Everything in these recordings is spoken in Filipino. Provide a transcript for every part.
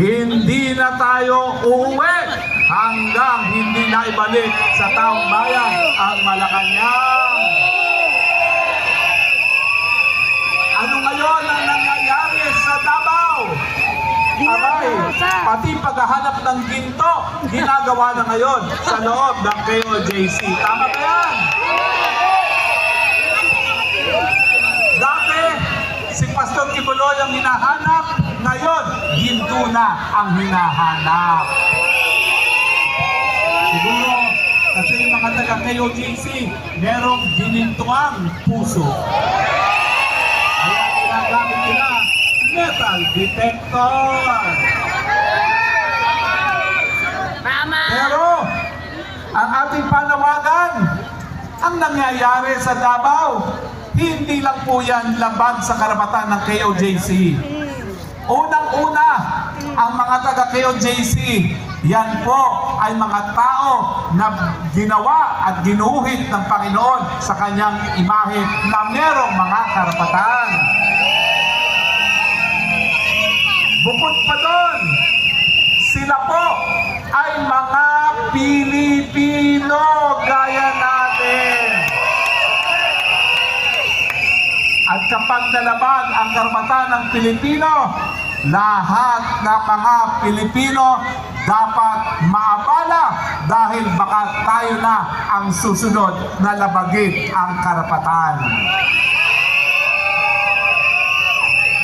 Hindi na tayo uuwi hanggang hindi na ibalik sa taong bayan ang Malacanang. Ano ngayon ang nangyayari sa Davao? Aray, pati paghahanap ng ginto, ginagawa na ngayon sa loob ng KOJC. Tama ba yan? Dati, si Pastor Kibuloy ang hinahanap, ngayon, ginto na ang hinahanap. Siguro, kasi yung mga taga-KOJC, merong ginintuang puso. Kaya ginagamit nila metal detector. Pero, ang ating panawagan, ang nangyayari sa Davao, hindi lang po yan laban sa karapatan ng KOJC. Unang-una, ang mga taga-KOJC, yan po ay mga tao na ginawa at ginuhit ng Panginoon sa kanyang imahe na merong mga karapatan. Bukod pa doon, sila po ay mga Pilipino gaya natin. At kapag nalaban ang karapatan ng Pilipino, lahat ng mga Pilipino dapat maabala dahil baka tayo na ang susunod na labagin ang karapatan.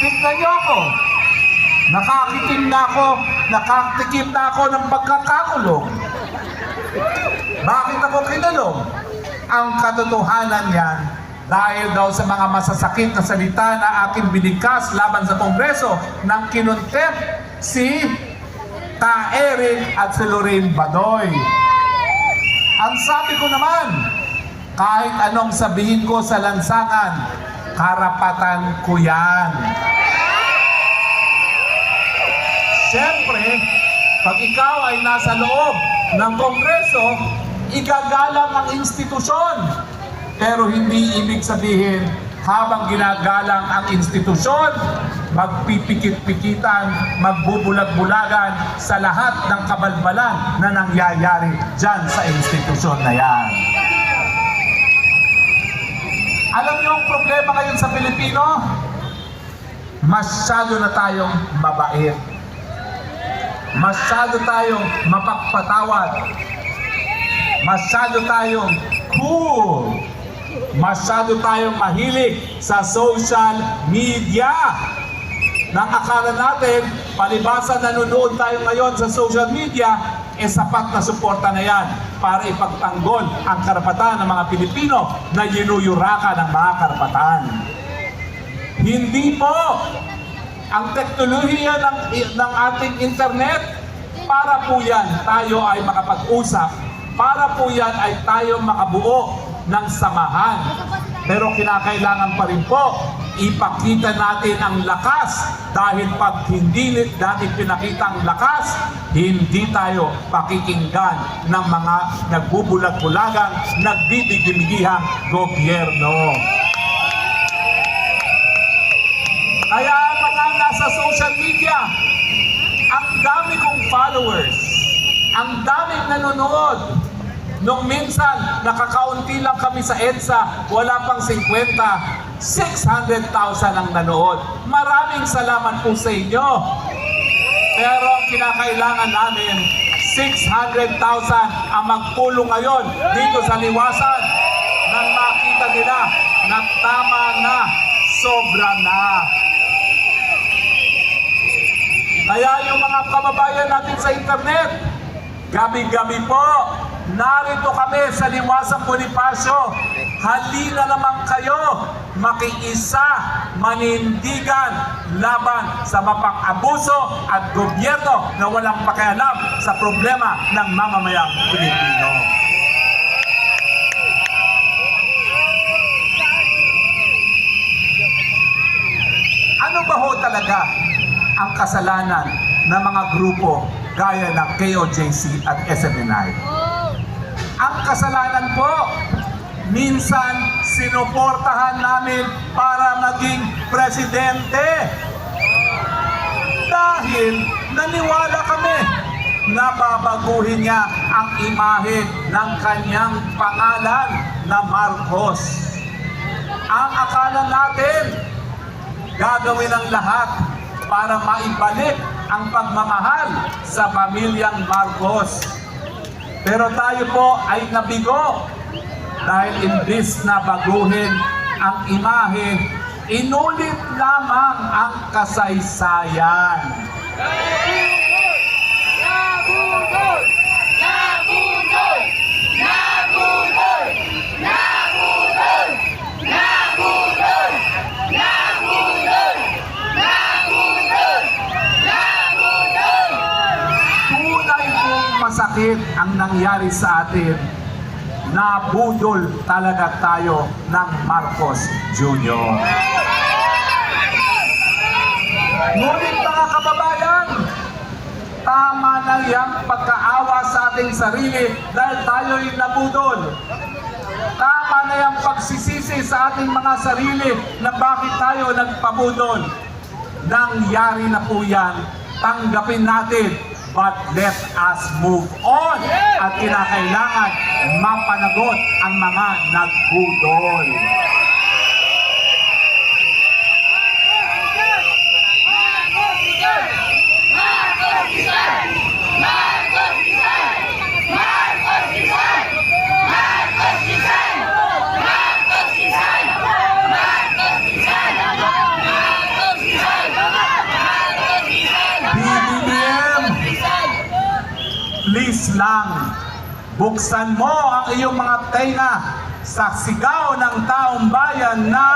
Tignan niyo ako. Nakatikim na ako ng pagkakakulong. Bakit ako kinulong? Ang katotohanan yan, dahil daw sa mga masasakit na salita na aking binigkas laban sa Kongreso nang kinontempt si Ta Eric at si Lorraine Badoy. Ang sabi ko naman, kahit anong sabihin ko sa lansangan, karapatan ko yan. Siyempre, pag ikaw ay nasa loob ng Kongreso, igagalang ang institusyon. Pero hindi ibig sabihin, habang ginagalang ang institusyon, magpipikit-pikitan, magbubulag-bulagan sa lahat ng kabalbalan na nangyayari dyan sa institusyon na yan. Alam niyo ang problema ngayon sa Pilipino? Masyado na tayong mabait. Masyado tayong mapagpatawad. Masyado tayong cool. Masyado tayong mahilig sa social media. Nang akala natin, palibasa nanonood tayo ngayon sa social media, sapat na suporta na yan para ipagtanggol ang karapatan ng mga Pilipino na yinuyuraka ng mga karapatan. Hindi po. Ang teknolohiya ng ating internet, para po yan tayo ay makapag-usap, para po yan ay tayo makabuo ng samahan. Pero kinakailangan pa rin po, ipakita natin ang lakas, dahil pag hindi natin pinakita ang lakas, hindi tayo pakikinggan ng mga nagbubulag-bulagang, nagbibigbigihang gobyerno. Kaya mga nasa social media, ang dami kong followers, ang daming nanonood. Nung minsan, nakakaunti lang kami sa EDSA, wala pang 50, 600,000 ang nanood. Maraming salamat po sa inyo. Pero ang kinakailangan namin, 600,000 ang magpulong ngayon dito sa liwasan nang makita nila na tama na, sobra na. Kaya yung mga kababayan natin sa internet, gabi-gabi po, narito kami sa Liwasang Bonifacio. Halina naman kayo, makiisa, manindigan laban sa mapang-abuso at gobyerno na walang pakialam sa problema ng mamamayang Pilipino. Ano ba ho talaga ang kasalanan ng mga grupo gaya ng KOJC at SMNI? Ang kasalanan po, minsan sinuportahan namin para maging presidente. Dahil naniwala kami na babaguhin niya ang imahe ng kanyang pangalan na Marcos. Ang akala natin, gagawin ang lahat para maibalik ang pagmamahal sa pamilyang Marcos. Pero tayo po ay nabigo dahil imbis na baguhin ang imahe, inulit lamang ang kasaysayan. Nabudol! Nabudol! Nabudol! Nabudol! Nabudol! Nabudol! Nabudol! Nabudol! Tunay pong masakit ang nangyari sa atin. Nabudol talaga tayo ng Marcos Jr. Ngunit mga kababayan, tama na yung pagkaawa sa ating sarili dahil tayo'y nabudol. Tama na yung pagsisisi sa ating mga sarili na bakit tayo nagpabudol. Nangyari na po yan, tanggapin natin, but let us move on. At kinakailangan mapanagot ang mga nagbudol. Please lang, buksan mo ang iyong mga tenga sa sigaw ng taong bayan na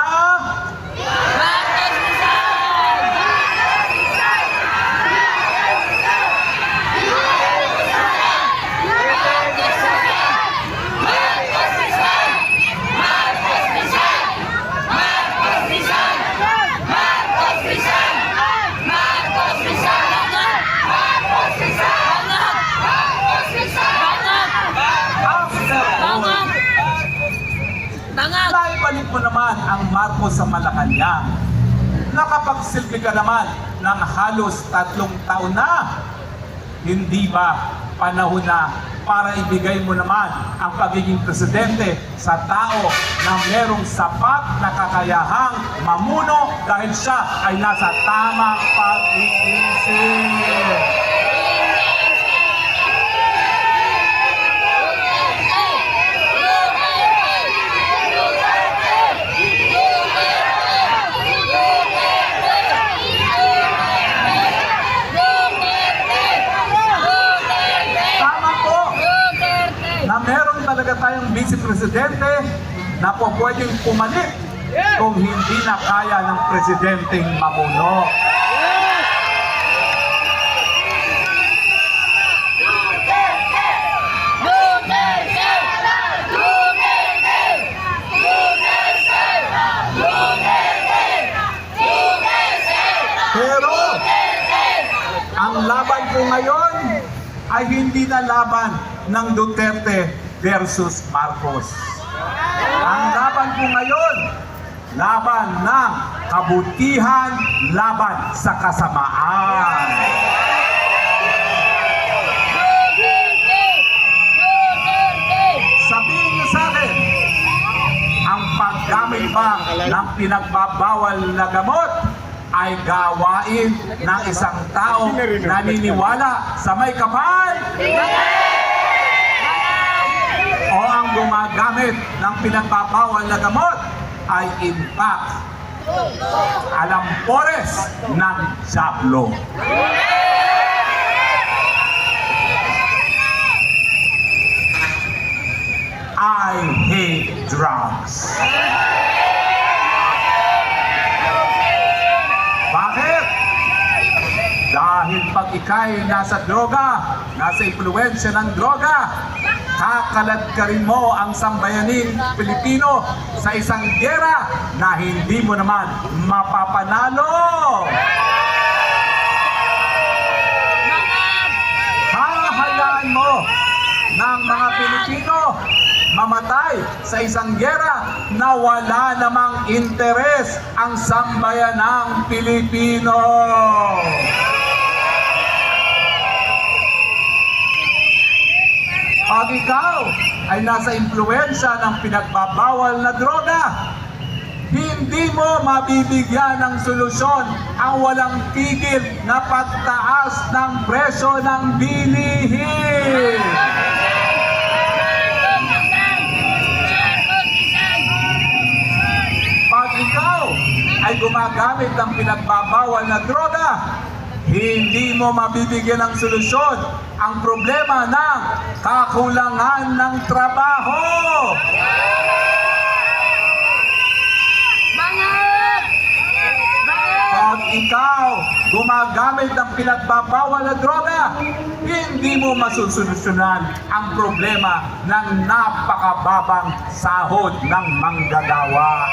naibalik mo naman ang Marcos sa Malacanang. Nakapagsilbi ka naman ng halos 3 taon na. Hindi ba panahon na para ibigay mo naman ang pagiging presidente sa tao na merong sapat na kakayahang mamuno dahil siya ay nasa tamang pag-iisip? Talaga tayong vice-presidente na po pwedeng pumalit kung hindi na kaya ng presidenteng mamuno. Pero ang laban po ngayon ay hindi na laban ng Duterte versus Marcos. Ang laban po ngayon, laban ng kabutihan, laban sa kasamaan. Sabihin niyo sa akin, ang paggamit ba ng pinagbabawal na gamot ay gawain ng isang taong naniniwala sa may kapal? O ang gumagamit ng pinagbabawal na gamot ay impact alampores ng Diablo. I hate drugs. Bakit? Dahil pag ika'y nasa droga, nasa impluwensya ng droga, kakalat ka rin mo ang sambayaning Pilipino sa isang gera na hindi mo naman mapapanalo. Hahayaan mo ng mga Pilipino mamatay sa isang gera na wala namang interes ang sambayanang Pilipino. Pag ikaw ay nasa impluensya ng pinagbabawal na droga, hindi mo mabibigyan ng solusyon ang walang tigil na pagtaas ng presyo ng bilihin. Pag ikaw ay gumagamit ng pinagbabawal na droga, hindi mo mabibigyan ng solusyon ang problema ng kakulangan ng trabaho. Pag ikaw gumagamit ng pinagbabawal na droga, hindi mo masusolusyonan ang problema ng napakababang sahod ng manggagawa.